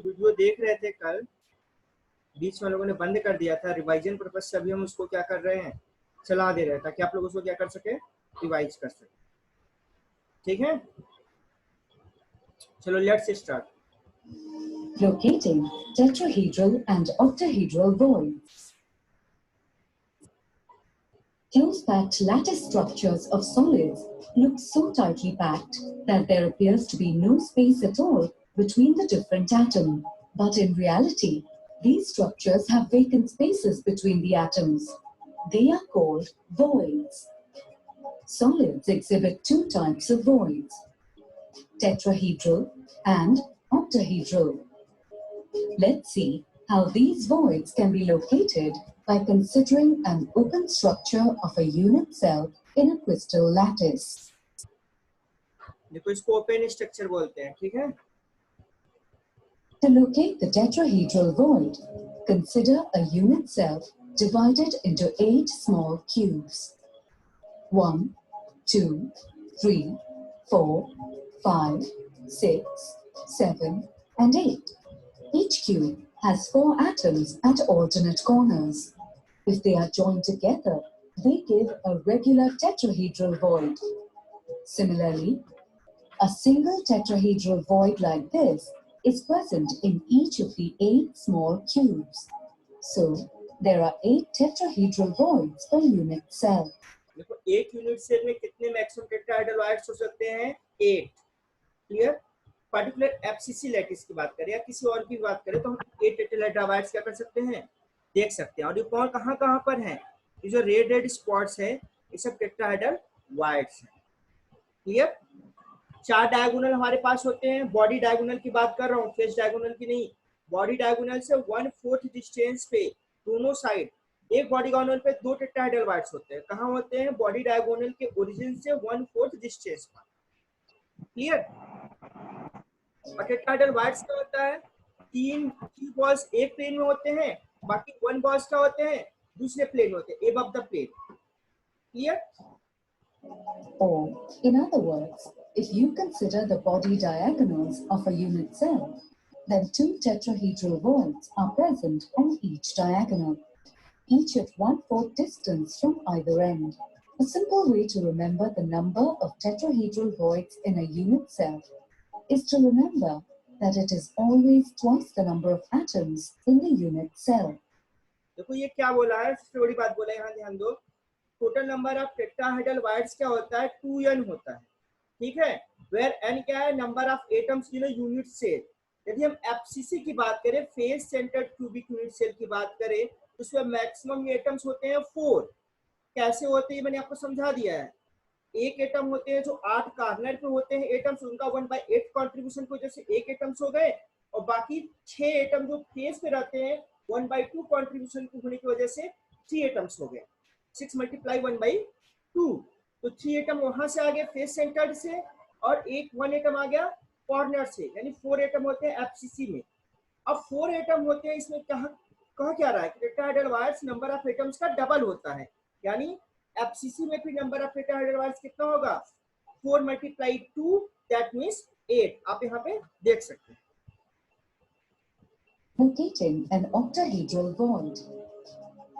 Video देख रहे थे कल, बीच में लोगों ने बंद कर दिया था रिवाइजन पर्पज से। अभी हम उसको क्या कर रहे हैं, चला दे रहे हैं ताकि आप लोग उसको क्या कर सके, रिवाइज कर सके। ठीक है, चलो let's start. Locating tetrahedral and octahedral voids. Close-packed lattice structures of solids look so tightly packed that there appears to be no space at all between the different atoms. But in reality, these structures have vacant spaces between the atoms. They are called voids. Solids exhibit two types of voids: tetrahedral and octahedral. Let's see how these voids can be located by considering an open structure of a unit cell in a crystal lattice. देखो इसको open structure बोलते हैं। ठीक है, To locate the tetrahedral void, consider a unit cell divided into 8 small cubes. 1, 2, 3, 4, 5, 6, 7, and 8. Each cube has 4 atoms at alternate corners. If they are joined together, they give a regular tetrahedral void. Similarly, a single tetrahedral void like this is present in each of the 8 small cubes. So, there are 8 tetrahedral voids per unit cell. देखो एक unit cell में कितने maximum tetrahedral wides हो सकते हैं? 8। Clear? Particular FCC lattice की बात करें या किसी और की बात करें तो हम 8 टेट्राहेड्रल वाइड्स क्या कर सकते हैं, देख सकते हैं। और ये कौन कहाँ पर है? ये जो रेड स्पॉट्स है ये सब टेट्राहेड्रल वाइड्स हैं। क्लियर? 4 डायगोनल हमारे पास होते हैं। बॉडी डायगोनल की बात कर रहा हूँ, फेस डायगोनल की नहीं। बॉडी डायगोनल से 1/4 डिस्टेंस पे दोनों साइड एक बॉडी डायगोनल पे 2 टेट्राहेड्रल वाइड्स होते हैं। कहाँ होते हैं? बॉडी डायगोनल के ओरिजिन से 1/4 डिस्टेंस पर। क्लियर? और टेट्राहेड्रल वाइड्स क्या होता है? 3 बॉल्स एक प्लेन में होते हैं, बाकी 1 बॉल्स क्या होते हैं? दूसरे प्लेन होते हैं, above the plane. Clear? Or, in other words, if you consider the body diagonals of a unit cell, then 2 tetrahedral voids are present on each diagonal, each at 1/4 distance from either end. A simple way to remember the number of tetrahedral voids in a unit cell is to remember that it is always twice the number of atoms in the unit cell. देखो ये क्या बोला है, सबसे बड़ी बात बोला है, यहाँ ध्यान दो। Total number of tetrahedral wides क्या होता है? 2n होता है। ठीक है, वेयर n क्या है? Number of atoms in a unit cell. यदि हम एफसीसी की बात करें, face centred cubic unit cell की बात करें, तो उसमें मैक्सिमम एटम्स होते हैं 4। कैसे होते हैं मैंने आपको समझा दिया है। एक एटम होते हैं जो 8 कार्नर पे होते हैं एटम्स, उनका 1/8 कंट्रीब्यूशन की वजह से एक एटम्स हो गए, और बाकी 6 एटम जो फेस पे रहते हैं 1/2 कंट्रीब्यूशन होने की वजह से 3 एटम्स हो गए। 6 × 1/2, तो 3 एटम वहां से आ गए फेस सेंटर्ड से, और 1 एटम आ गया कॉर्नर से, यानी 4 एटम होते हैं एफसीसी में। अब 4 एटम होते हैं, इसमें कहा क्या रहा है कि tetrahedral wides number of atoms का डबल होता है, यानी एफसीसी में फिर नंबर ऑफ टेट्राहेड्रल वाइड्स कितना होगा? 4 × 2, दैट मींस 8। आप यहाँ पे देख सकते हैं। Locating an octahedral void.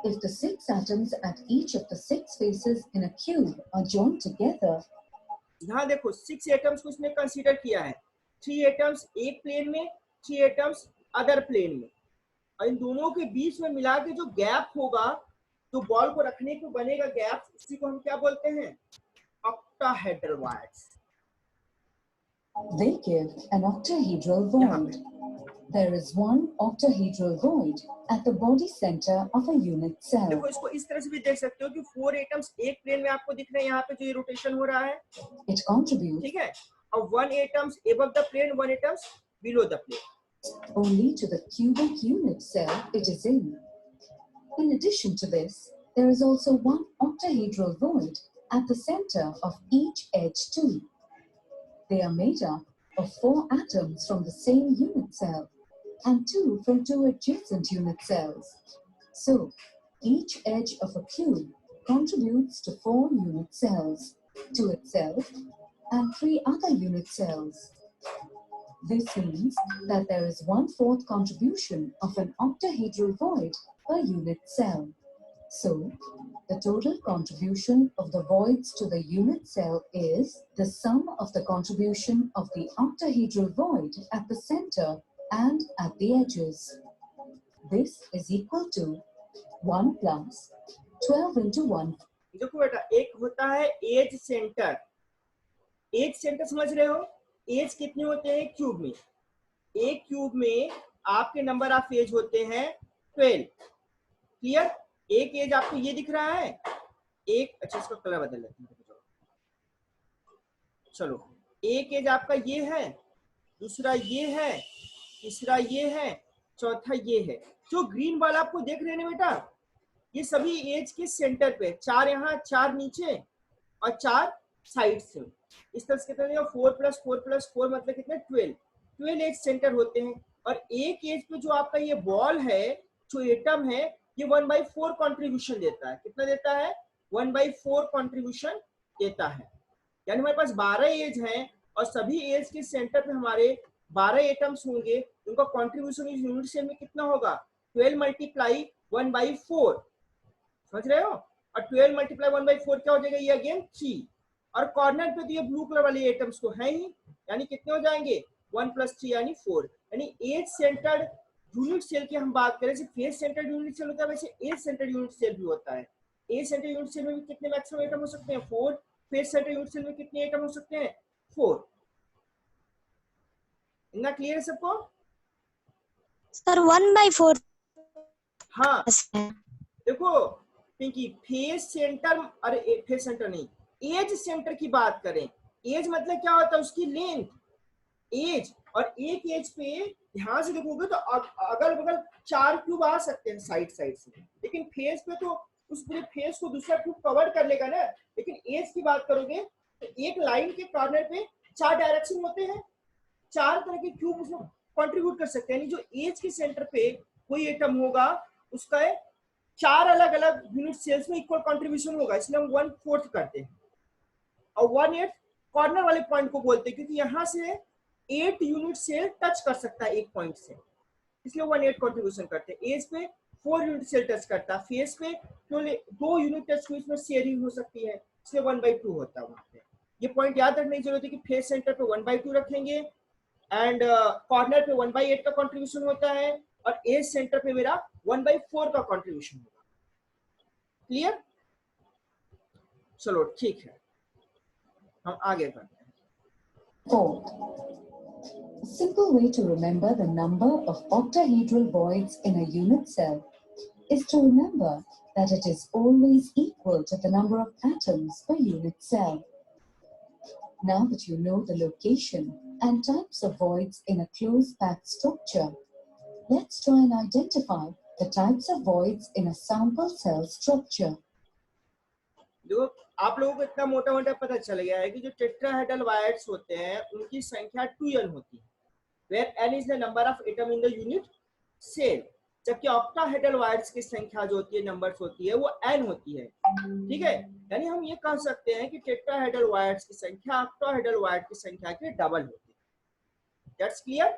If the 6 atoms at each of the 6 faces in a cube are joined together, यहाँ देखो 6 एटम्स को इसने कंसीडर किया है। 3 एटम्स एक प्लेन में, 3 एटम्स अदर प्लेन में, और इन दोनों के बीच में मिला के जो गैप होगा, तो बॉल को रखने को बनेगा गैप, उसी को हम क्या बोलते हैं? Octahedral wides. they give an octahedral void. There is one octahedral void at the body center of a unit cell. देखो इसको इस तरह से भी देख सकते हो कि 4 एटम्स एक प्लेन में आपको दिख रहे हैं, यहाँ पे जो ये रोटेशन हो रहा है, It contributes ठीक है, और 1 atoms above the plane, 1 atoms below the plane only to the cubic unit cell it is in. In addition to this, there is also one octahedral void at the center of each edge too. They are made up of 4 atoms from the same unit cell and 2 from 2 adjacent unit cells. So, each edge of a cube contributes to 4 unit cells, 2 itself, and 3 other unit cells. This means that there is 1/4 contribution of an octahedral void per unit cell. So, the total contribution of the voids to the unit cell is the sum of the contribution of the octahedral void at the center and at the edges. This is equal to 1 plus 12 into 1. देखो बेटा, एक होता है as centre. As centre समझ रहे हो? As कितने होते हैं क्यूब में? एक क्यूब में आपके नंबर ऑफ एज होते हैं 12। क्लियर? एक एज आपको ये दिख रहा है, एक, अच्छा इसका कलर बदल लेते हैं। चलो, एक एज आपका ये है, दूसरा ये है, तीसरा ये है, चौथा ये है। जो ग्रीन वाला आपको देख रहे हैं बेटा, ये सभी एज के सेंटर पे, 4 यहाँ, 4 नीचे और 4 साइड से। इस तरह से कितने 4 + 4 + 4 मतलब कितने 12 एज सेंटर होते हैं। और एक एज पे जो आपका ये बॉल है, जो एटम है, ये 1/4 कंट्रीब्यूशन देता है। कितना देता है? 1/4 कंट्रीब्यूशन देता है। यानी हमारे पास 12 एज हैं और सभी एज के सेंटर पे हमारे 12 एटम्स होंगे। उनका कंट्रीब्यूशन इस यूनिट सेल में कितना होगा? 12 × 1/4। समझ रहे हो? और 12 × 1/4 क्या हो जाएगा? ये अगेन 3। और कॉर्नर पे तो ये ब्लू कलर वाले एटम्स तो है ही, यानी कितने हो जाएंगे? 1 + 3 यानी 4। यानी एज सेंटर्ड यूनिट सेल की हम बात करें, जैसे फेस सेंटर्ड यूनिट सेल होता है वैसे एज सेंटर्ड यूनिट सेल भी होता है। एज सेंटर्ड यूनिट सेल में भी कितने मैक्सिमम एटम हो सकते हैं? 4। फेस सेंटर्ड यूनिट सेल में कितने एटम हो सकते हैं? 4। इतना क्लियर है सबको? सर 1/4। हाँ देखो पिंकी, फेस सेंटर, अरे फेस सेंटर नहीं, एज सेंटर की बात करें। एज मतलब क्या होता है? उसकी लेंथ, एज। और एक एज पे ध्यान से देखोगे तो अगल बगल 4 क्यूब आ सकते हैं साइड साइड से, लेकिन फेस पे तो उस पूरे फेस को दूसरा क्यूब कवर कर लेगा ना। लेकिन एज की बात करोगे तो एक लाइन के कॉर्नर पे 4 डायरेक्शन होते हैं, 4 तरह के क्यूब उसमें कंट्रीब्यूट कर सकते हैं। यानी जो एज के सेंटर पे कोई एटम होगा उसका 4 अलग अलग यूनिट सेल्स में इक्वल कंट्रीब्यूशन होगा, इसलिए हम 1/4 करते हैं। और 1/8 कॉर्नर वाले पॉइंट को बोलते हैं, क्योंकि यहाँ से 8 यूनिट सेल टच कर सकता है एक पॉइंट से, इसलिए 1/8 कंट्रीब्यूशन करते हैं। एज पे 4 यूनिट सेल टच करता है, फेस पे तो 2 यूनिट टच हुई, इसमें शेयरिंग हो सकती है, इसलिए 1/2 होता है वहाँ पे। ये पॉइंट याद रखने की जरूरत है कि फेस सेंटर पे 1/2 रखेंगे एंड कॉर्नर पे 1/8 का कंट्रीब्यूशन होता है और एज सेंटर पे मेरा 1/4 का कंट्रीब्यूशन होगा। क्लियर? चलो ठीक है, हम आगे बढ़ते हैं। A simple way to remember the number of octahedral voids in a unit cell is to remember that it is always equal to the number of atoms per unit cell. Now that you know the location and types of voids in a closed packed structure, let's try and identify the types of voids in a sample cell structure. देखो आप लोगों को इतना मोटा मोटा पता चल गया है कि जो टेट्राहेड्रल वायर्स होते हैं उनकी संख्या 2n होती है, where n is the number of atom in the unit cell, जबकि ऑक्टाहेड्रल वायर्स की संख्या जो होती है, नंबर्स होती है, वो n होती है। ठीक है? यानी हम ये कह सकते हैं कि टेट्राहेड्रल वायर्स की संख्या ऑक्टाहेड्रल वायर की संख्या के डबल होती है। That's clear?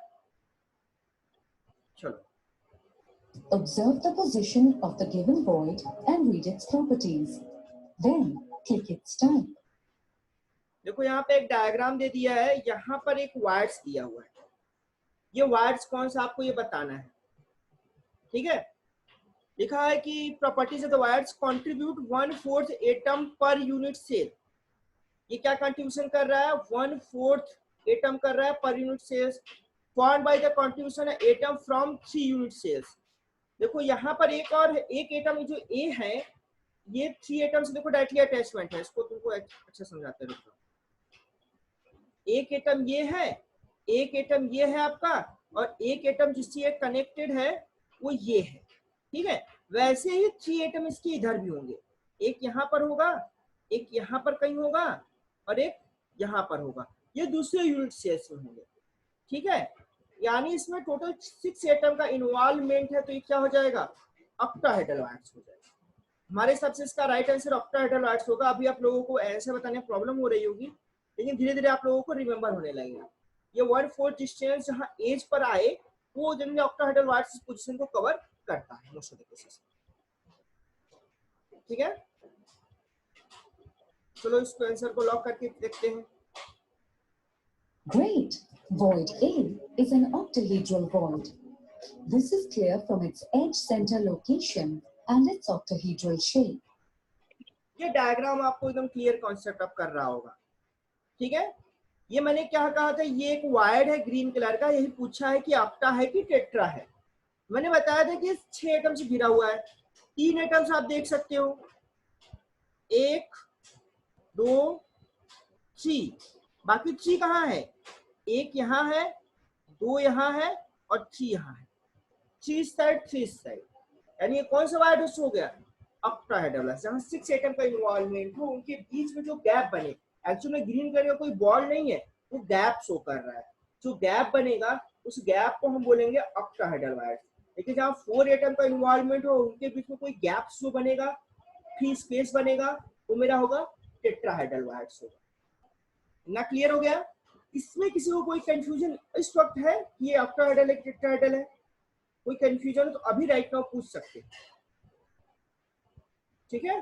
चलो, Observe the position of the given void and read its properties. Then click its type. देखो यहाँ पे एक डायग्राम दे दिया है, यहाँ पर एक वायर्स दिया हुआ है। ये वायर्स कौन सा आपको ये बताना है। ठीक है? लिखा है कि properties of the voids contribute 1/4 atom per unit cell. ये क्या कंट्रीब्यूशन कर रहा है? 1/4 एटम कर रहा है per unit cells, formed by the contribution of atom from 3 unit cells. देखो यहाँ पर एक एटम जो ए है, ये 3 एटम से देखो डायरेक्टली अटैचमेंट है। इसको तुमको अच्छा समझाते हैं। एक एटम ये है, एक एटम ये है आपका, और एक एटम जिससे कनेक्टेड है वो ये है। ठीक है? वैसे ही 3 एटम इसके इधर भी होंगे, एक यहाँ पर होगा, एक यहाँ पर कहीं होगा और एक यहाँ पर होगा। ये दूसरे यूनिट सेल्स में होंगे। ठीक है? यानी इसमें टोटल 6 एटम का इन्वॉल्वमेंट है, तो ये क्या हो जाएगा? ऑक्टाहेड्रल वायर्स हो जाएगा। हमारे हिसाब से इसका राइट आंसर ऑक्टाहेड्रल वायर्स होगा। अभी आप लोगों को ऐसे बताने में प्रॉब्लम हो रही होगी, लेकिन धीरे धीरे आप लोगों को रिमेंबर होने लगेगा। ये 1/4 डिस्टेंस जहां एज पर आए वो जनरली ऑक्टाहेड्रल वायर्स इस पोजीशन को कवर करता है मोस्ट ऑफ द केसेस। ठीक है, चलो इस आंसर को लॉक करके देखते हैं। Great! Void A is an octahedral void. This is clear from its edge center location and its octahedral shape. ये डायग्राम आपको एकदम क्लियर कॉन्सेप्ट अब कर रहा होगा। ठीक है, ये मैंने क्या कहा था, ये एक वायर्ड है ग्रीन कलर का, यही पूछा है कि ऑक्टा है कि टेट्रा है। मैंने बताया था कि 6 एटम से घिरा हुआ है। 3 एटम्स आप देख सकते हो, 1 2 3, बाकी 3 कहाँ है, 1 यहाँ है, 2 यहाँ है और 3 यहाँ है। 3 साइड 3 साइड, यानी ये कौन सा वायर्ड हो गया, ऑक्टाहेड्रल। जहाँ 6 एटम का इन्वॉल्वमेंट हो, उनके बीच में जो गैप बने, एक्चुअली में ग्रीन कलर का कोई बॉल नहीं है, वो गैप शो कर रहा है। जो गैप बनेगा उस गैप को हम बोलेंगे ऑक्टाहेड्रल वायर्ड। लेकिन जहाँ 4 एटम का इन्वॉल्वमेंट हो, उनके बीच में कोई गैप जो बनेगा, फ्री स्पेस बनेगा, वो मेरा होगा टेट्राहेड्रल वायर्ड्स होगा। ना क्लियर हो गया? इसमें किसी को कोई कंफ्यूजन इस वक्त है कि ये ऑक्टाहेड्रल है टेट्राहेड्रल है? कोई कंफ्यूजन तो अभी राइट नाउ पूछ सकते हैं। ठीक है,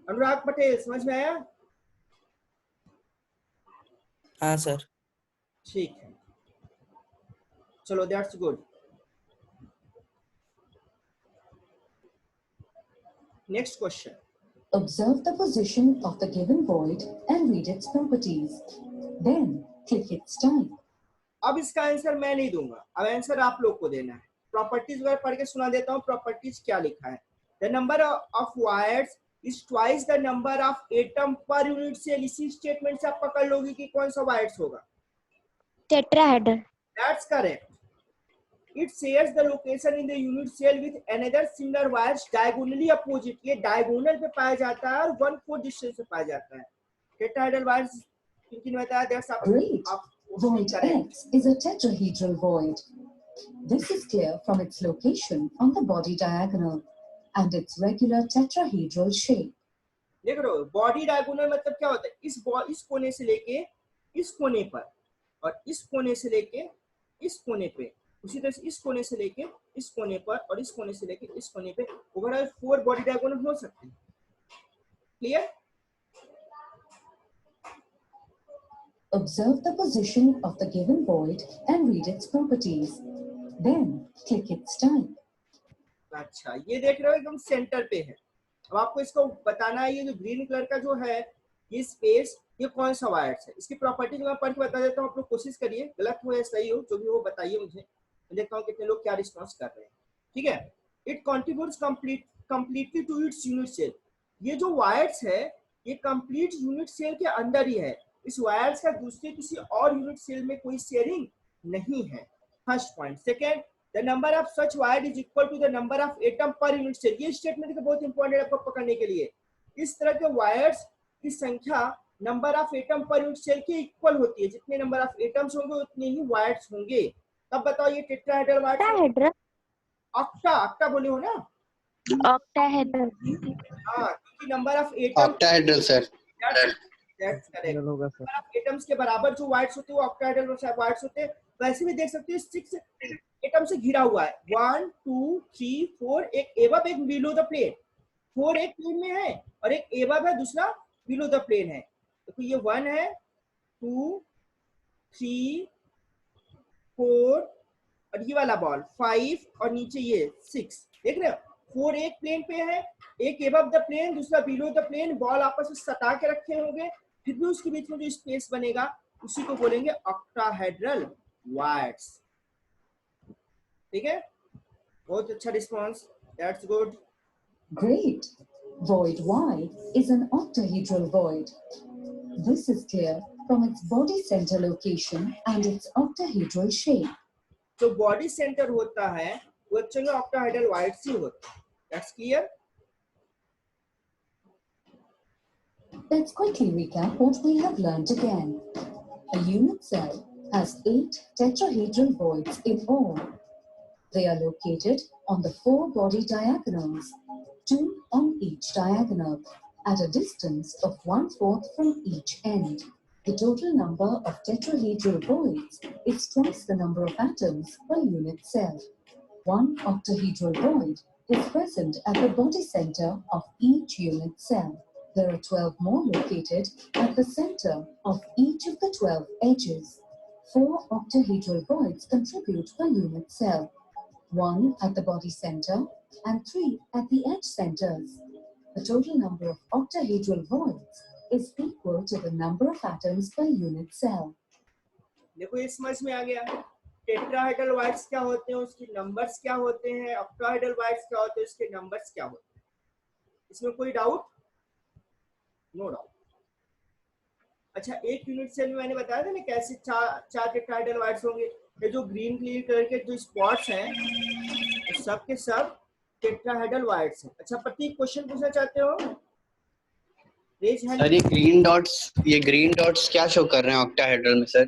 अनुराग पटेल समझ में आया? हाँ सर। ठीक है, चलो that's good. Next question. Observe the position of the given void and read its properties. Then click its type. अब इसका आंसर मैं नहीं दूंगा, अब आंसर आप लोग को देना है। प्रॉपर्टीज वगैरह पढ़ के सुना देता हूँ। प्रॉपर्टीज क्या लिखा है, the number of voids is twice the number of atom per unit cell. इसी स्टेटमेंट से आप पकड़ लोगे कि कौन सा वायर्स होगा, tetrahedral, that's correct. It shares the location in the unit cell with another similar wires diagonally opposite. ये diagonal पे पाया जाता है और 1/4 distance पे पाया जाता है। Tetrahedral wires किन ने बताया? That's Great! Void X is a tetrahedral void. This is clear from its location on the body diagonal and its regular tetrahedral shape. देख रहे हो, बॉडी डायगोनल मतलब क्या होता है, इस कोने से लेके इस कोने पर और इस कोने से लेके इस कोने पे, उसी तरह से इस कोने से लेके इस कोने पर और इस कोने से लेके इस कोने पे ओवरऑल 4 बॉडी डायगोनल हो सकते हैं। Clear? Observe the position of the given void and read its properties. Then click its type. अच्छा, ये देख रहे हो एकदम सेंटर पे है। अब आपको इसको बताना है, ये जो ग्रीन कलर का जो है ये स्पेस, ये कौन सा वायर्स है। इसकी प्रॉपर्टी मैं पढ़ के बता देता हूँ, आप लोग कोशिश करिए, गलत हो या सही हो जो भी हो बताइए मुझे, मैं देखता हूँ कितने लोग क्या रिस्पॉन्स कर रहे हैं। ठीक है, it contributes completely to its unit cell. ये जो वायर्स है ये कंप्लीट यूनिट सेल के अंदर ही है। इस वायर्स का दूसरे किसी और यूनिट सेल में कोई शेयरिंग नहीं है। First point. Second, the number of such void is equal to the number of atom per unit cell. ये स्टेटमेंट बहुत इंपॉर्टेंट है आपको पकड़ने के लिए। इस तरह के वायर्स की संख्या number of atom per unit cell के इक्वल होती है। जितने नंबर ऑफ एटम्स होंगे उतने ही वायर्स होंगे। तब बताओ ये टेट्राहेड्रल वायर, octahedral, ऑक्टा बोले हो ना? octahedral, हाँ, क्योंकि number of atom octahedral sir. That's correct. Number of atoms के बराबर जो वायर्स होते हैं वो ऑक्टाहेड्रल वायर्स होते हैं। वैसे भी देख सकते हो 6 एटम से घिरा हुआ है, 1 2 3 4, एक एबव एक बिलो द प्लेन। 4 एक प्लेन में है और एक एबव है, दूसरा बिलो द प्लेन है। देखो ये 1 है, 2 3 4 और ये वाला बॉल 5 और नीचे ये 6। देख रहे हो, 4 एक प्लेन पे है, एक एबव द प्लेन, दूसरा बिलो द प्लेन। बॉल आपस में सटा के रखे होंगे, फिर भी उसके बीच में जो स्पेस बनेगा उसी को बोलेंगे ऑक्टाहेड्रल वायर्स। ठीक है, बहुत अच्छा response, that's good. Great! Void Y is an octahedral void. This is clear from its body center location and its octahedral shape. जो बॉडी सेंटर होता है वो एक्चुअली ऑक्टाहेड्रल वायर्स ही होता है। That's clear? Let's quickly recap what we have learned again. A unit cell has 8 tetrahedral voids in all. They are located on the 4 body diagonals, 2 on each diagonal, at a distance of 1/4 from each end. The total number of tetrahedral voids is twice the number of atoms per unit cell. One octahedral void is present at the body center of each unit cell. There are 12 more located at the center of each of the 12 edges. 4 octahedral voids contribute per unit cell, 1 at the body center and 3 at the edge centers. The total number of octahedral voids is equal to the number of atoms per unit cell. देखो ये समझ में आ गया। Tetrahedral wides क्या होते हैं, उसके numbers क्या होते हैं, ऑक्टाहेड्रल वाइड्स क्या होते हैं, उसके नंबर्स क्या होते हैं। इसमें कोई डाउट? No doubt. अच्छा, एक यूनिट सेल में मैंने बताया था ना कैसे चार टेट्राहेड्रल वाइड्स होंगे। ये जो ग्रीन कलर के जो स्पॉट्स हैं तो सब के सब टेट्राहेड्रल वाइड्स हैं। अच्छा प्रतीक, क्वेश्चन पूछना चाहते हो? सर ये ग्रीन डॉट्स क्या शो कर रहे हैं ऑक्टाहेड्रल में सर?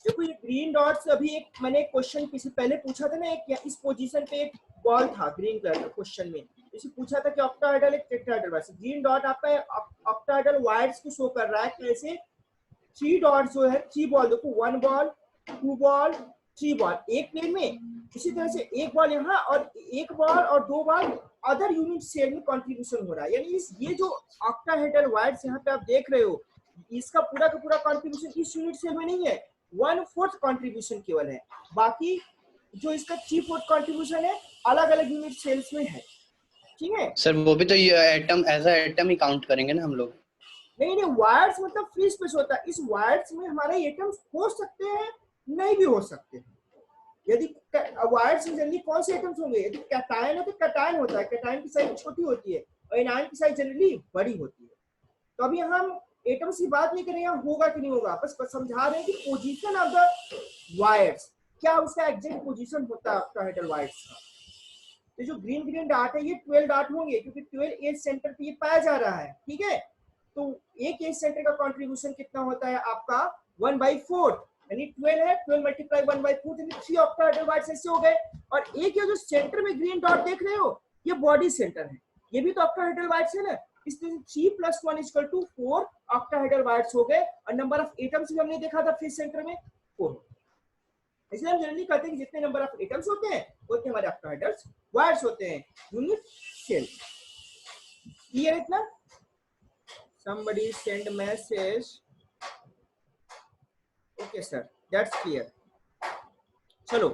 देखो ये ग्रीन डॉट्स, अभी एक मैंने क्वेश्चन किसी पहले पूछा था ना, एक इस पोजीशन पे एक बॉल था ग्रीन कलर का क्वेश्चन में, इसे पूछा था कि ऑक्टाहेड्रल एक टेट्राहेड्रल वाइड्स। ग्रीन डॉट आपका ऑक्टाहेड्रल वाइड्स को शो कर रहा है। कैसे? 3 डॉट्स जो है, 3 बॉल, देखो 1 बॉल 2 बॉल 3 बॉल एक प्लेन में, इसी तरह से एक बॉल यहाँ और एक बॉल और 2 बॉल अदर यूनिट सेल में कंट्रीब्यूशन हो रहा है। यानी ये जो ऑक्टाहेड्रल वाइड्स यहाँ पे आप देख रहे हो, इसका पूरा का पूरा कंट्रीब्यूशन इस यूनिट सेल में नहीं है, 1/4 कंट्रीब्यूशन केवल है। बाकी जो इसका 3/4 कंट्रीब्यूशन है अलग अलग यूनिट सेल्स में है। ठीक है सर, वो भी तो ये एटम एज अ एटम ही काउंट करेंगे ना हम लोग? नहीं, वायर्स मतलब फ्री स्पेस होता है। इस वायर्स में हमारे एटम्स हो सकते हैं, नहीं भी हो सकते हैं। यदि वायर्स में जनरली कौन से एटम्स होंगे? यदि कैटायन है तो कैटायन होता है, कैटायन की साइज छोटी होती है और एनायन की साइज जनरली बड़ी होती है। तो अभी हम एटम्स की बात नहीं करेंगे होगा कि नहीं होगा, बस समझा रहे हैं कि पोजीशन ऑफ द वायर्स क्या उसका एग्जैक्ट पोजीशन होता है ऑक्टाहेड्रल वायर्स का। तो जो ग्रीन डॉट है ये 12 डॉट होंगे क्योंकि 12 एज सेंटर पे ये पाया जा रहा है। ठीक है, तो एक एज सेंटर का कंट्रीब्यूशन कितना होता है आपका 1/4, यानी 12 है, 12 मल्टीप्लाई 1/4 यानी 3 ऑक्टाहेड्रल वाइड्स ऐसे हो गए। और एक ये जो सेंटर में ग्रीन डॉट देख रहे हो ये बॉडी सेंटर है, ये भी तो ऑक्टाहेड्रल वाइड्स है ना। इसलिए 3 + 1 = 4 ऑक्टाहेड्रल वाइड्स हो गए। और नंबर ऑफ एटम्स भी हमने देखा था फिर सेंटर में 4। इसलिए हम जनरली कहते हैं कि जितने नंबर ऑफ एटम्स होते हैं उतने हमारे ऑक्टाहेड्रल वाइड्स होते हैं यूनिट सेल। क्लियर इतना? Somebody send message. Okay sir, that's clear. चलो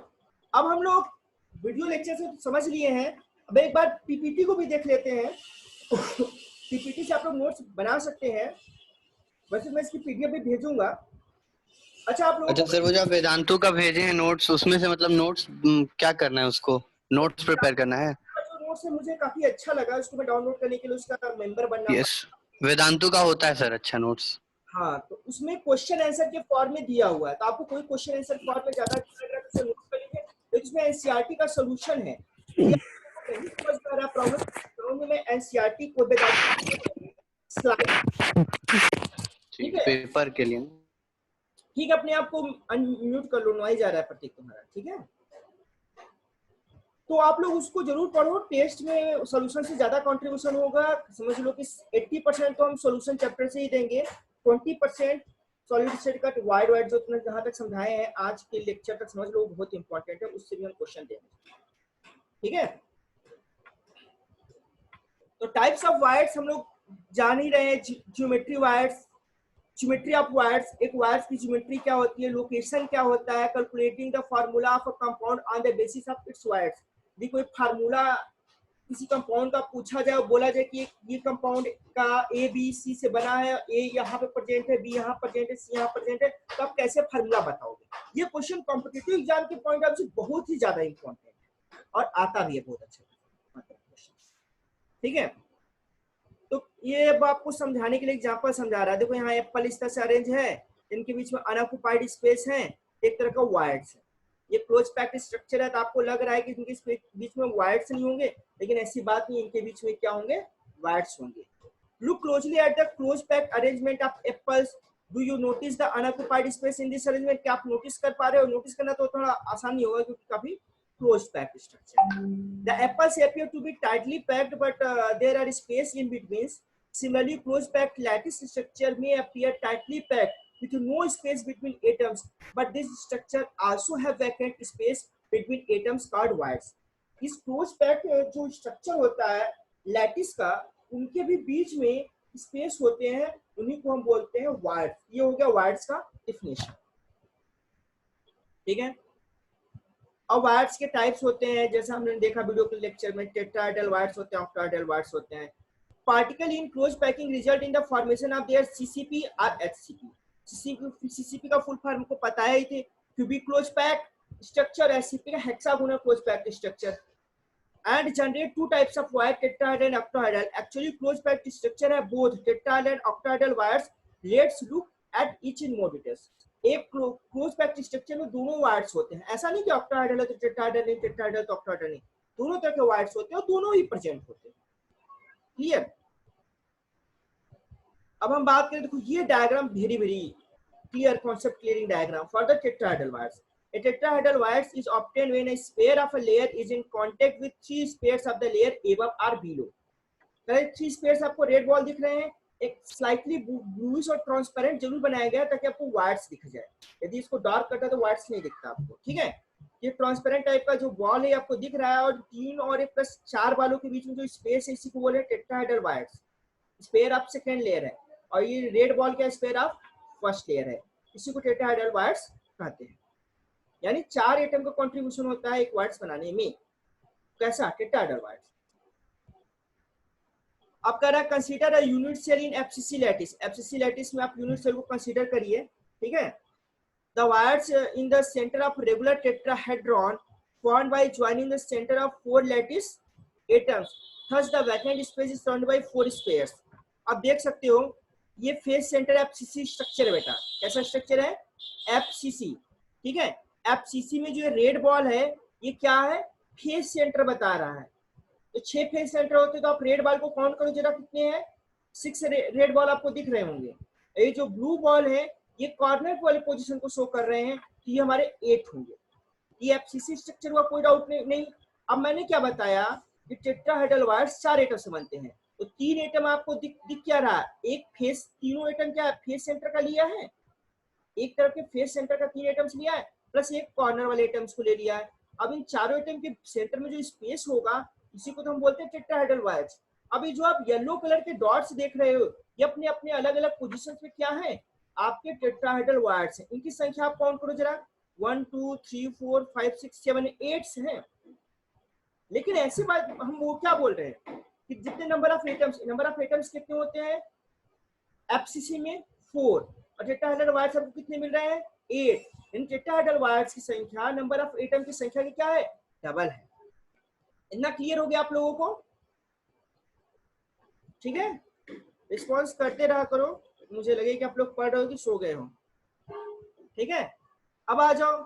अब हम लोग वीडियो लेक्चर से समझ लिए हैं, अब एक बार पीपीटी को भी देख लेते हैं। पीपीटी से आप लोग नोट्स बना सकते हैं, वैसे मैं इसकी पीडीएफ भी भेजूंगा। अच्छा आप लोग, अच्छा सर, वो जो वेदांतु का भेजे हैं नोट्स, उसमें से मतलब नोट्स क्या करना है? उसको नोट्स प्रिपेयर करना है? जो नोट्स है मुझे काफी अच्छा लगा, उसको मैं डाउनलोड करने के लिए उसका मेंबर बनना। यस, वेदांतु का होता है सर अच्छा नोट्स। हाँ, तो उसमें क्वेश्चन आंसर के फॉर्म में दिया हुआ है, तो आपको कोई क्वेश्चन आंसर फॉर्म में ज्यादा अच्छा लग रहा है तो नोट कर लीजिए। तो इसमें एनसीईआरटी का सॉल्यूशन है। नहीं समझ पा रहा प्रॉब्लम, मैं एनसीईआरटी को स्लाइड, ठीक है, पेपर के लिए। ठीक है, अपने आप को अनम्यूट कर लो, नॉइज आ रहा है प्रतीक तुम्हारा। ठीक है, तो आप लोग उसको जरूर पढ़ो, टेस्ट में सॉल्यूशन से ज्यादा कंट्रीब्यूशन होगा। समझ लो कि 80% तो हम सॉल्यूशन चैप्टर से ही देंगे, 20% सॉलिड स्टेट का वाइड जो तुमने जहां तक समझाए हैं आज के लेक्चर तक समझ लो बहुत इंपॉर्टेंट है, उससे भी हम क्वेश्चन देंगे। ठीक है, तो टाइप्स ऑफ वायर्स हम लोग जान ही रहे हैं। Geometry wires, geometry of wires, एक वायर्स की ज्योमेट्री क्या होती है, लोकेशन क्या होता है, calculating the formula of a compound on the basis of its wires. यदि कोई फार्मूला किसी कंपाउंड का पूछा जाए, बोला जाए कि ये कंपाउंड का ए बी सी से बना है, ए यहाँ पे प्रेजेंट है, बी यहाँ प्रेजेंट है, सी यहाँ प्रेजेंट है, तो आप कैसे फार्मूला बताओगे? ये क्वेश्चन कॉम्पिटिटिव एग्जाम के पॉइंट ऑफ व्यू से बहुत ही ज्यादा इंपॉर्टेंट है और आता भी है बहुत अच्छा। ठीक है, तो ये अब आपको समझाने के लिए एग्जांपल समझा रहा है। देखो यहाँ एप्पल इस तरह से अरेंज है, इनके बीच में अनऑक्युपाइड स्पेस है, एक तरह का वायर्स है, ये क्लोज पैक्ड स्ट्रक्चर है। तो आपको लग रहा है कि इनके बीच में वायर्स नहीं होंगे, लेकिन ऐसी बात नहीं, इनके बीच में क्या होंगे? वायर्स होंगे। Look closely at the close packed arrangement of apples, do you notice the unoccupied space in this arrangement? क्या आप नोटिस कर पा रहे हो? नोटिस करना तो थोड़ा आसान नहीं होगा क्योंकि काफी closed packed structure. The apples appear to be tightly packed, but there are space in between. Similarly, closed packed lattice structure may appear tightly packed, with no space between atoms, but this structure also have vacant space between atoms called wires. इस close pack जो structure होता है lattice का, उनके भी बीच में space होते हैं, उन्हीं को हम बोलते हैं वायर्स। ये हो गया वायर्स का डिफिनेशन, ठीक है। और वायर्स के टाइप्स होते हैं, जैसा हमने देखा वीडियो के लेक्चर में, टेट्राहेड्रल वायर्स होते हैं, ऑक्टाहेड्रल वायर्स होते हैं। Particle in close packing result in the formation of their CCP और एचसीपी। सीसीपी का फुल फॉर्म को पता ही थे, cubic close pack structure, HCP का hexagonal close pack structure. And generate two types of wire, tetrahedral and octahedral. Actually close pack structure है both tetrahedral and octahedral wires. Let's look at each in more details. एक close pack structure में दोनों wires होते हैं, ऐसा नहीं कि octahedral है तो टेट्राहेड्रल नहीं, टेट्राहेड्रल तो ऑक्टाहेड्रल नहीं, दोनों तरह के वायर्स होते हैं और दोनों ही प्रेजेंट होते हैं। क्लियर। अब हम बात करें, देखो ये diagram very very clear concept clearing diagram for the tetrahedral wires. A tetrahedral wires is obtained when a sphere of a layer is in contact with three spheres of the layer above or below. Three spheres आपको red ball दिख रहे हैं, एक slightly bluish और transparent जरूर बनाया गया ताकि आपको वायर्स दिख जाए। यदि इसको डार्क करता है तो वायर्स नहीं दिखता आपको, ठीक है। ये ट्रांसपेरेंट टाइप का जो बॉल है आपको दिख रहा है, और 3 और 1 प्लस 4 बालों के बीच में जो स्पेस है इसी को बोले tetrahedral wires. Sphere of second layer है, और ये रेड बॉल का स्पेयर ऑफ फर्स्ट लेयर है, इसी को टेट्राहेड्रल वायर्स कहते हैं। यानी 4 एटम का कंट्रीब्यूशन होता है एक वायर्स बनाने में। कैसा? Tetrahedral voids. अब कह रहा है consider a unit cell in FCC lattice. FCC lattice में आप यूनिट सेल को कंसीडर करिए, ठीक है। The voids in the centre of regular tetrahedron formed by joining the centre of 4 lattice atoms, thus the vacant space is surrounded by 4 spheres. आप देख सकते हो ये फेस सेंटर एफसीसी स्ट्रक्चर है बेटा। कैसा स्ट्रक्चर है? एफसीसी, ठीक है। एफसीसी में जो रेड बॉल है ये क्या है? फेस सेंटर बता रहा है। तो 6 फेस सेंटर होते तो आप रेड बॉल को काउंट करो जरा, कितने हैं? 6 रेड बॉल आपको दिख रहे होंगे। ये जो ब्लू बॉल है ये कॉर्नर वाले पोजीशन को शो कर रहे हैं, तो ये हमारे 8 होंगे। ये एफसीसी स्ट्रक्चर हुआ, कोई डाउट नहीं। अब मैंने क्या बताया कि टेट्राहेड्रल वायर्स 4 एटम से बनते हैं, तो 3 एटम आपको दिख क्या रहा? एक फेस, तीनों एटम क्या फेस सेंटर का लिया है, एक तरफ के फेस सेंटर का 3 एटम्स लिया है, प्लस एक कॉर्नर वाले एटम्स को ले लिया है। अब इन चारों एटम के सेंटर में जो स्पेस होगा इसी को तो हम बोलते हैं टेट्राहेड्रल वायर्स। अभी जो आप येलो कलर के डॉट्स देख रहे हो ये अपने अपने अलग अलग पोजीशन पे क्या है? आपके टेट्राहेड्रल वायर्स हैं। इनकी संख्या आप काउंट करो जरा, 1 2 3 4 5 6 7 8 हैं। लेकिन ऐसी बात हम वो क्या बोल रहे हैं कि जितने नंबर ऑफ एटम्स कितने होते हैं? एफसीसी में 4, और टेट्राहेड्रल वायर्स आपको कितने मिल रहे हैं? 8। इन टेट्राहेड्रल वायर्स की संख्या नंबर ऑफ एटम की संख्या की क्या है? डबल है। इतना क्लियर हो गया आप लोगों को? ठीक है, रिस्पॉन्स करते रहा करो, मुझे लगे कि आप लोग पढ़ रहे हो कि सो गए हो। ठीक है, अब आ जाओ।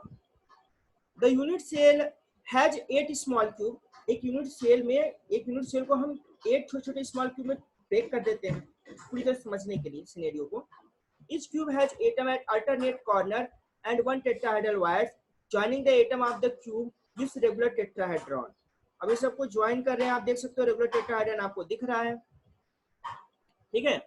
The unit cell has 8 small cube. एक यूनिट सेल को हम 8 छोटे छोटे स्मॉल क्यूब में ब्रेक कर देते हैं पूरी तरह समझने के लिए सिनेरियो को। Each cube has atom at alternate corner and 1 tetrahedral wires joining the atom of the cube gives regular tetrahedron. अब ये सबको ज्वाइन कर रहे हैं, आप देख सकते हो रेगुलर टेट्राहेड्रन आपको दिख रहा है। ठीक है,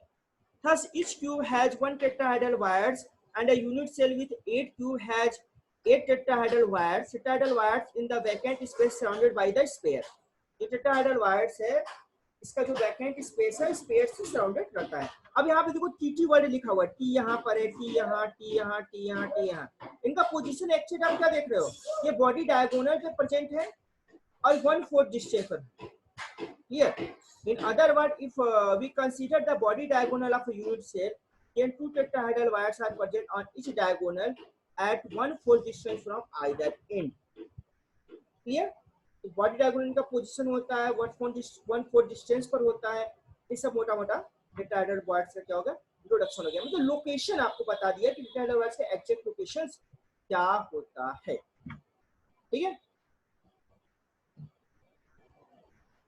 thus each cube has 1 tetrahedral wires and a unit cell with 8 cube has 8 tetrahedral wires. Tetrahedral wires in the vacant space surrounded by the sphere. ये tetrahedral wires है, इसका जो वैकेंट स्पेस है स्पेयर से सराउंडेड रहता है। अब यहाँ पे देखो टी वर्ड लिखा हुआ है, टी यहाँ पर है, टी यहाँ, टी यहाँ, टी यहाँ, टी यहाँ। इनका पोजीशन एक्चुअली आप क्या देख रहे हो? ये बॉडी डायगोनल पे प्रेजेंट है और 1/4 डिस्टेंस पर। Clear? In other word, if we consider the body diagonal of a unit cell, then 2 tetrahedral wires are present on each diagonal at 1/4 distance from either end. Clear? Body diagonal का position होता है 1/4 distance पर होता है। ये सब मोटा मोटा टेट्राहेड्रल वायर्स का क्या होगा, इंट्रोडक्शन हो गया। मतलब लोकेशन आपको बता दिया कि टेट्राहेड्रल वायर्स का एग्जैक्ट लोकेशन क्या होता है। ठीक है,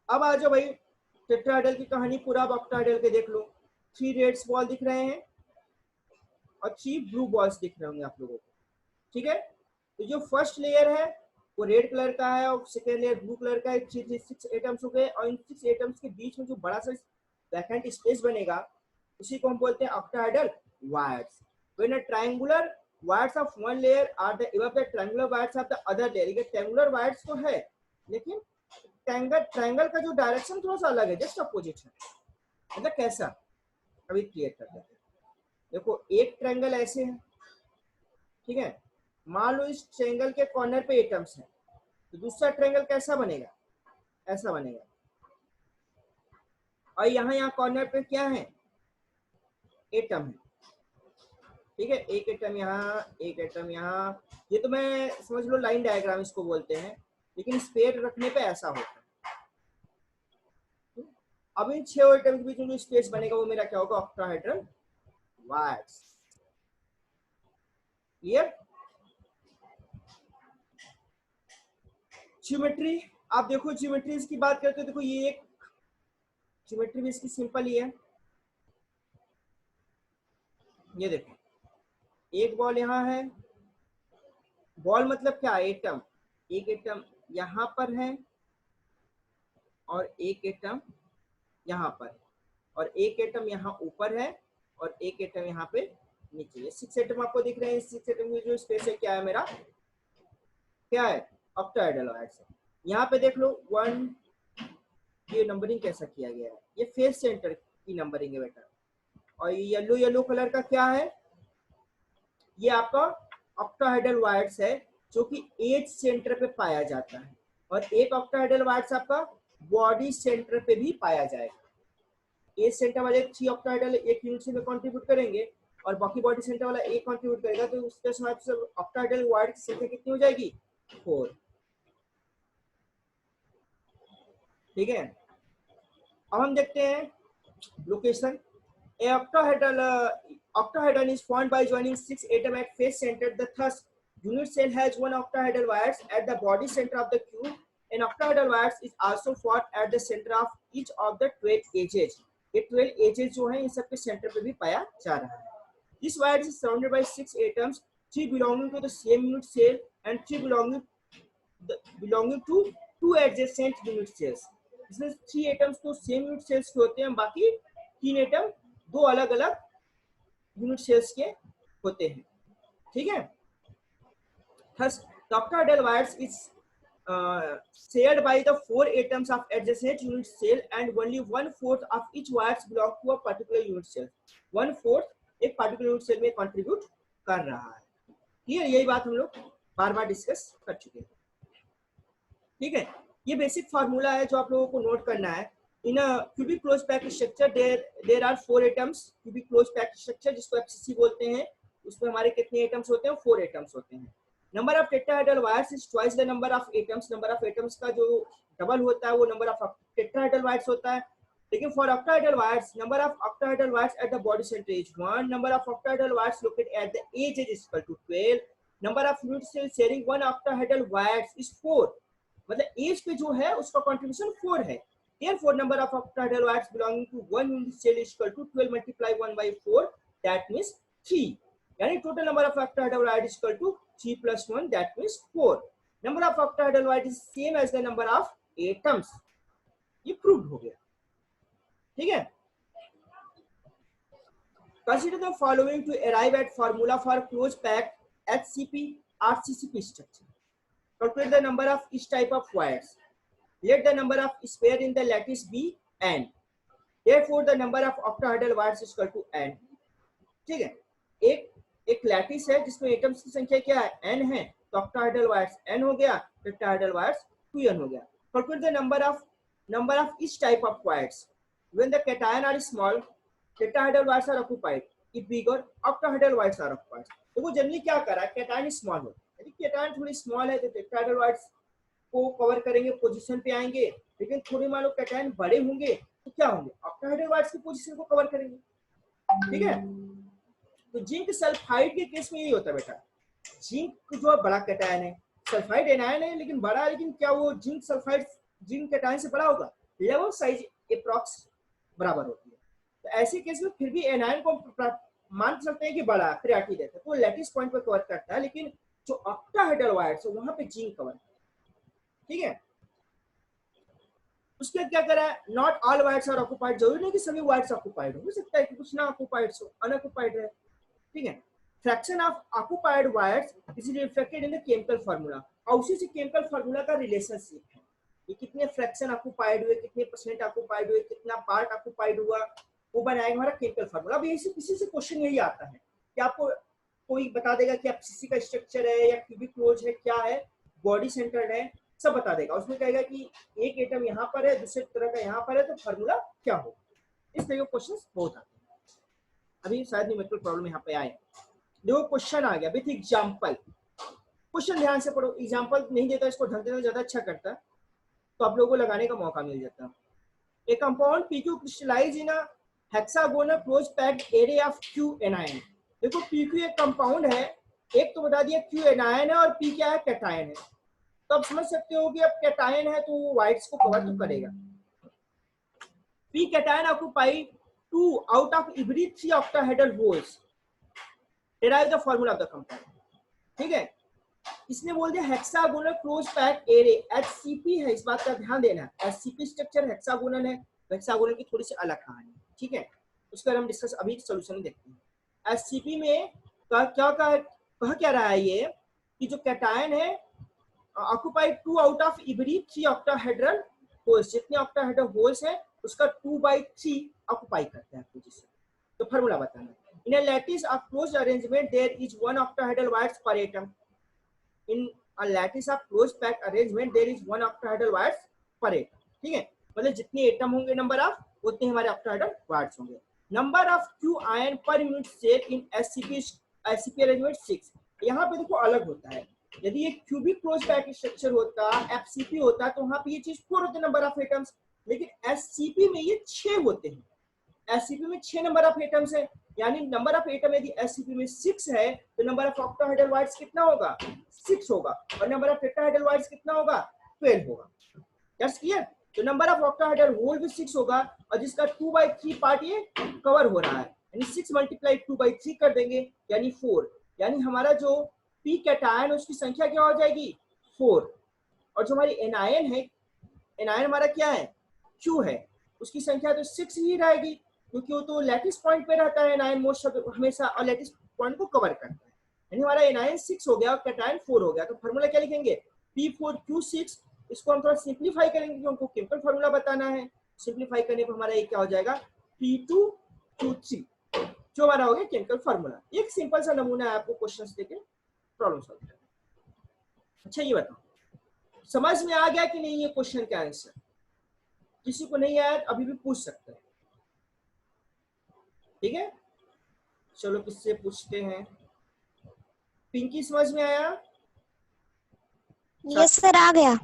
अब आ जाओ भाई टेट्राहेड्रल की कहानी पूरा ऑक्टाहेड्रल के देख लो। 3 रेड बॉल दिख रहे हैं और 3 ब्लू बॉल्स दिख रहे होंगे आप लोगों को। ठीक है, तो जो फर्स्ट लेयर है वो रेड कलर का है और सेकेंड लेयर ब्लू कलर का है। 6 एटम्स हो गए और इन 6 एटम्स के बीच में जो बड़ा सा वैकेंट स्पेस बनेगा उसी को हम बोलते हैं octahedral wires. when a triangular wires of one layer are the above the triangular wires of the other layer. ये triangular wires तो है लेकिन ट्रायंगल का जो डायरेक्शन थोड़ा सा अलग है, जस्ट अपोजिट है। मतलब कैसा, अभी क्लियर कर देते हैं। देखो एक ट्रायंगल ऐसे है, ठीक है, मान लो इस ट्रायंगल के कॉर्नर पे एटम्स है, तो दूसरा ट्रायंगल कैसा बनेगा, ऐसा बनेगा। और यहाँ कॉर्नर पे क्या है, एटम है, ठीक है, एक एटम यहाँ, एक एटम यहाँ। ये तो मैं समझ लो लाइन डायग्राम इसको बोलते हैं, लेकिन स्पेयर रखने पे ऐसा होता है। अब इन 6 एटम के बीच में जो स्पेस बनेगा वो मेरा क्या होगा, ऑक्टाहेड्रल वायर्स। क्लियर। ज्योमेट्री, आप देखो ज्योमेट्री इसकी बात करते हो, देखो ये एक ज्योमेट्री भी इसकी सिंपल ही है। ये देखो एक बॉल यहाँ है, बॉल मतलब क्या, एटम, एक एटम यहाँ पर है और एक एटम यहाँ पर, और एक एटम यहाँ ऊपर है और एक एटम यहाँ पे नीचे है। 6 एटम आपको दिख रहे हैं। 6 एटम की जो स्पेस है क्या है मेरा, क्या है, ऑक्टाहेड्रल वायर्स है। यहाँ पे देख लो 1, ये नंबरिंग कैसा किया गया है, ये फेस सेंटर की नंबरिंग है बेटा। और ये येलो येलो कलर का क्या है, ये आपका ऑक्टाहेड्रल वायर्स है जो कि एज सेंटर पे पाया जाता है। और एक ऑक्टाहेड्रल वायर्स आपका बॉडी सेंटर पे भी पाया जाएगा। एज सेंटर वाले 3 ऑक्टाहेड्रल एक यूनिट से में कंट्रीब्यूट करेंगे और बाकी बॉडी सेंटर वाला एक कंट्रीब्यूट करेगा, तो उसके साथ ऑक्टाहेड्रल वायर्स की संख्या कितनी हो जाएगी, 4। ठीक है। अब हम देखते हैं location. Octahedron is formed by joining 6 atoms at face center. Thus, unit cell has 1 octahedral wires at the body center of the cube. An octahedral wires is also formed at the center of each of the 12 edges. ये 12 edges जो हैं, इन सब के centre पे भी पाया जा रहा है। This wire is surrounded by 6 atoms, 3 belonging to the same unit cell and 3 belonging to 2 adjacent unit cells. इसमें 3 atoms तो same unit cells के होते हैं, बाकी 3 एटम 2 अलग अलग यूनिट सेल्स के होते हैं। ठीक है। Thus, the octahedral wires is shared by the 4 atoms of adjacent unit cell and only 1/4 of each wires belong to a particular unit cell. 1/4 एक particular unit cell में contribute कर रहा है। क्लियर, यही बात हम लोग बार बार डिस्कस कर चुके हैं। ठीक है, ये बेसिक फार्मूला है जो आप लोगों को नोट करना है। In a cubic closed packed structure there are 4 atoms. Cubic closed packed structure जिसको FCC बोलते हैं, उसमें हमारे कितने एटम्स होते हैं, 4 एटम्स होते हैं। Number of tetrahedral wires is twice the number of atoms. Number of atoms का जो डबल होता है वो नंबर ऑफ टेट्राहेड्रल वायर्स होता है। लेकिन for octahedral voids, number of octahedral voids at the body centre is 1, number of octahedral voids located at the edge is equal to 12, number of unit cell sharing 1 octahedral voids is 4। मतलब as पे जो है उसका contribution 4 है। Therefore, number of octahedral wires belonging to one unit cell is equal to 12 multiply 1/4. That means 3. यानी total number of octahedral wires is equal to 3 plus 1. That means 4. Number of octahedral wires is same as the number of atoms. ये proved हो गया। ठीक है। Consider the following to arrive at formula for closed packed HCP or CCP structure. Calculate the number of each type of wires. Let the number of sphere in the lattice be n. Therefore, the number of octahedral wires is equal to n. ठीक है, एक lattice है जिसमें atoms की संख्या क्या है, n है, तो octahedral wires n हो गया, tetrahedral wires 2n हो गया। Calculate the number of each type of wires. When the cation are small, tetrahedral wires are occupied. If bigger, octahedral wires are occupied. तो वो जनरली क्या कर रहा है, cation स्मॉल हो, यदि cation थोड़ी स्मॉल है तो tetrahedral wires को कवर करेंगे, पोजीशन पे आएंगे। लेकिन थोड़ी मान लो कैटायन बड़े होंगे तो क्या होंगे, ऑक्टाहेड्रल वायर्स की पोजीशन को कवर करेंगे। ठीक है। तो जिंक सल्फाइड के केस में यही होता है बेटा। जिंक जो बड़ा कैटायन है, सल्फाइड एनायन है लेकिन बड़ा है, लेकिन क्या वो जिंक सल्फाइड जिंक कैटायन से बड़ा होगा, लेवल साइज एप्रॉक्स बराबर होती है। तो ऐसे केस में फिर भी एनायन को मान सकते हैं कि बड़ा प्रियॉरिटी देता है, तो लैटिस पॉइंट पर कवर करता है। लेकिन जो ऑक्टाहेड्रल वायर्स है वहां पे जिंक कवर। ठीक है। उसके क्या करा है, not all voids are occupied. जरूरी नहीं कि सभी वायर्स ऑक्युपाइड हो सकता है कि कुछ ना ऑक्युपाइड हो, अनऑक्युपाइड है। ठीक है। Fraction of occupied wires is reflected in the chemical formula. और उसी से केमिकल फार्मूला का रिलेशनशिप है, ये कितने फ्रैक्शन ऑक्यूपाइड हुए, कितने परसेंट ऑक्यूपाइड हुए, कितना पार्ट ऑक्यूपाइड हुआ, वो बनाएगा हमारा केमिकल फार्मूला। अब इसी से क्वेश्चन यही आता है कि आपको कोई बता देगा कि एफसीसी का स्ट्रक्चर है या क्यूबिक क्लोज है, क्या है, बॉडी सेंटर्ड है, सब बता देगा। उसमें कहेगा कि एक एटम यहाँ पर है, दूसरे तरह का यहाँ पर है, तो फार्मूला क्या हो। इस तरह के क्वेश्चन बहुत आते हैं। अभी शायद न्यूमेरिकल प्रॉब्लम यहाँ पे आए। देखो क्वेश्चन आ गया विथ एग्जाम्पल। क्वेश्चन ध्यान से पढ़ो, एग्जाम्पल नहीं देता इसको ढंग देना ज्यादा अच्छा करता, तो आप लोगों को लगाने का मौका मिल जाता। A compound PQ crystallise in a hexagonal close packed array of Q anion. देखो PQ एक कंपाउंड है, एक तो बता दिया Q एनायन है और P क्या है, कैटायन है। तो आप समझ सकते हो कि अब कैटायन है तो वो व्हाइट्स को कवर तो करेगा। P cation occupy 2 out of every 3 octahedral holes. Derive the formula of the compound. ठीक है, इसने बोल दिया hexagonal close packed array, HCP है, इस बात का ध्यान देना है। HCP स्ट्रक्चर हेक्सागोनल है, हेक्सागोनल की थोड़ी सी अलग कहानी। ठीक है, उसका हम डिस्कस अभी सोल्यूशन देखते हैं। HCP में कह क्या रहा है ये कि जो कैटायन है occupied 2 out of every 3 octahedral holes, जितने ऑक्टाहेड्रल होल्स है उसका 2/3 ऑक्यूपाई करता है पोजीशन। तो फार्मूला बताना। In a lattice of closed arrangement there is 1 octahedral wires per atom. In a lattice of closed packed arrangement there is 1 octahedral wires per atom. ठीक है, मतलब जितने एटम होंगे नंबर ऑफ, उतने हमारे octahedral wires होंगे। Number of Q ion per unit cell in SCP arrangement 6। यहाँ पे देखो अलग होता है, यदि ये क्यूबिक क्लोज पैक्ड स्ट्रक्चर होता, FCP होता, तो वहां पे ये चीज 4 होते नंबर ऑफ एटम्स, लेकिन SCP में ये 6 होते हैं। SCP में 6 नंबर ऑफ एटम्स है, यानी नंबर ऑफ एटम यदि SCP में 6 है तो नंबर ऑफ ऑक्टाहेड्रल वायर्स कितना होगा, 6 होगा, और नंबर ऑफ टेट्राहेड्रल वायर्स कितना होगा, 12 होगा। That's clear. तो नंबर ऑफ ऑक्टाहेड्रल होल भी 6 होगा, और जिसका 2/3 पार्ट ये कवर हो रहा है, यानी 6 × 2/3 कर देंगे यानी 4, यानी हमारा जो P कैटायन उसकी संख्या क्या हो जाएगी, 4। और जो हमारी एनायन है, एनायन हमारा क्या है, Q है, उसकी संख्या तो 6 ही रहेगी, क्योंकि वो तो लैटिस पॉइंट पे रहता है एनायन मोस्ट हमेशा, और लैटिस पॉइंट को कवर करता है। यानी हमारा एनायन 6 हो गया और कैटायन 4 हो गया। तो फार्मूला क्या लिखेंगे, P4Q6। इसको हम थोड़ा सिंप्लीफाई करेंगे क्योंकि हमको केमिकल फार्मूला बताना है। सिंप्लीफाई करने पर हमारा ये क्या हो जाएगा, P2Q3, जो हमारा हो गया केमिकल फार्मूला। एक सिंपल सा नमूना है आपको क्वेश्चन देके प्रॉब्लम सॉल्व करना। अच्छा ये बताओ समझ में आ गया कि नहीं ये क्वेश्चन का आंसर? किसी को नहीं आया अभी भी पूछ सकते हैं। ठीक है, चलो किससे पूछते हैं। पिंकी समझ में आया? यस सर आ गया।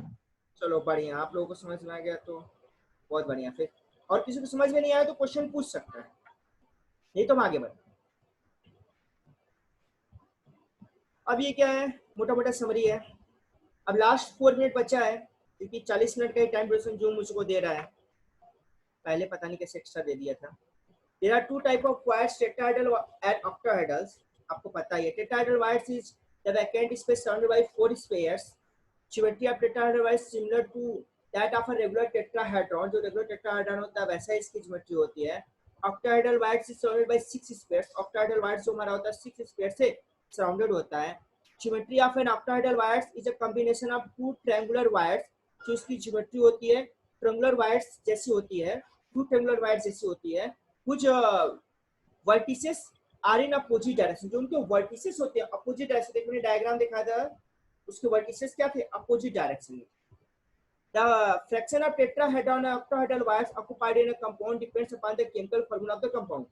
चलो बढ़िया, आप लोगों को समझ में आ गया तो बहुत बढ़िया। फिर और किसी को समझ में नहीं आया तो क्वेश्चन पूछ सकता है, नहीं तो हम आगे बढ़ते। अब ये क्या है, मोटा मोटा समरी है। अब लास्ट 4 मिनट बचा है, क्योंकि 40 मिनट का ही टाइम ड्यूरेशन जो मुझको दे रहा है, पहले पता नहीं कैसे एक्स्ट्रा दे दिया था। There are 2 type of wires, tetrahedral and octahedral. आपको पता है tetrahedral wires is the vacant space surrounded by 4 spheres. Symmetry of tetrahedral wires similar to that of a regular tetrahedron. जो regular tetrahedron होता है वैसा इसकी ज्योमेट्री होती है। Octahedral wires is surrounded by 6 spheres. Octahedral wires जो हमारा होता है 6 spheres से surrounded होता है। Symmetry of an octahedral wires is a combination of 2 triangular wires. जो इसकी ज्योमेट्री होती है triangular wires जैसी होती है, 2 triangular wires जैसी होती है। कुछ vertices are in opposite direction, जो उनके वर्टिसेस होते हैं अपोजिट डायरेक्शन। देखो मैंने डायग्राम दिखाया था, उसके वर्टिसेस क्या थे, अपोजिट डायरेक्शन में। The fraction of tetrahedron and octahedral wires occupied in a compound depends upon the chemical formula of the compound.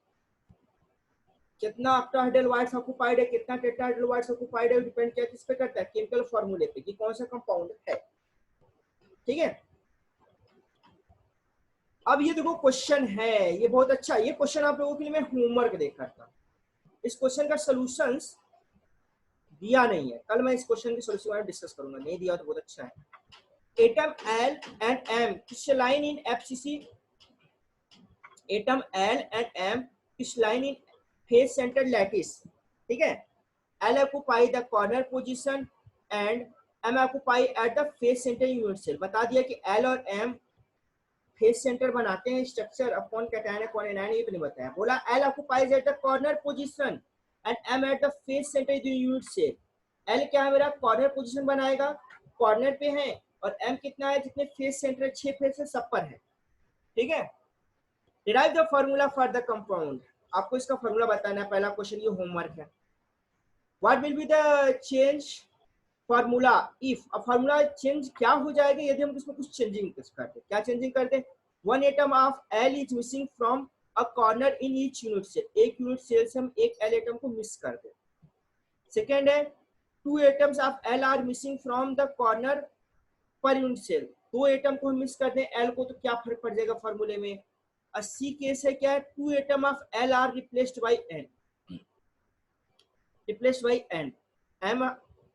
कितना ऑक्टाहेड्रल वायर्स ऑक्यूपाइड है, कितना टेट्राहेड्रल वायर्स ऑक्यूपाइड है, डिपेंड क्या किस पे करता है, केमिकल फार्मूले पे कि कौन सा कंपाउंड है। ठीक है, अब ये देखो क्वेश्चन है, ये बहुत अच्छा, ये क्वेश्चन आप लोगों के लिए मैं होमवर्क देखा था। इस क्वेश्चन का सॉल्यूशंस दिया नहीं है, कल मैं इस क्वेश्चन के सॉल्यूशन बारे में डिस्कस करूंगा, नहीं दिया तो बहुत अच्छा है। Atom L and M crystalline in FCC. Atom L and M crystalline in face centered lattice. ठीक है, L occupy the corner position and M occupy at the face center unit cell. बता दिया कि L और M face centre बनाते हैं structure, अब कौन कैटायन है कौन एनायन ये भी नहीं बताया। बोला L occupies at the corner position and m at the face centre the unit cell. l क्या है मेरा, कॉर्नर पोजीशन बनाएगा, कॉर्नर पे है, और m कितना है, जितने फेस सेंटर 6 फेस है सब पर है। ठीक है, derive the formula for the compound, आपको इसका फॉर्मूला बताना है, पहला क्वेश्चन ये होमवर्क है। What will be the change formula if, अब फॉर्मूला चेंज क्या हो जाएगा यदि हम इसमें कुछ चेंजिंग करते, क्या चेंजिंग करते, 1 atom of L is missing from a corner in each unit cell, एक यूनिट सेल से हम एक L एटम को मिस कर दे। सेकेंड है 2 atoms of L are missing from the corner per unit cell, 2 atom को हम मिस कर दें L को, तो क्या फर्क पड़ जाएगा फॉर्मूले में। सी केस है क्या है, 2 atom of L are replaced by N, replaced by N M,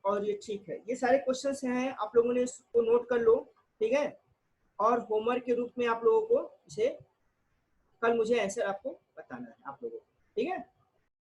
और ये ठीक है। ये सारे क्वेश्चंस हैं, आप लोगों ने इसको नोट कर लो, ठीक है, और होमवर्क के रूप में आप लोगों को इसे कल मुझे आंसर आपको बताना है आप लोगों को, ठीक है।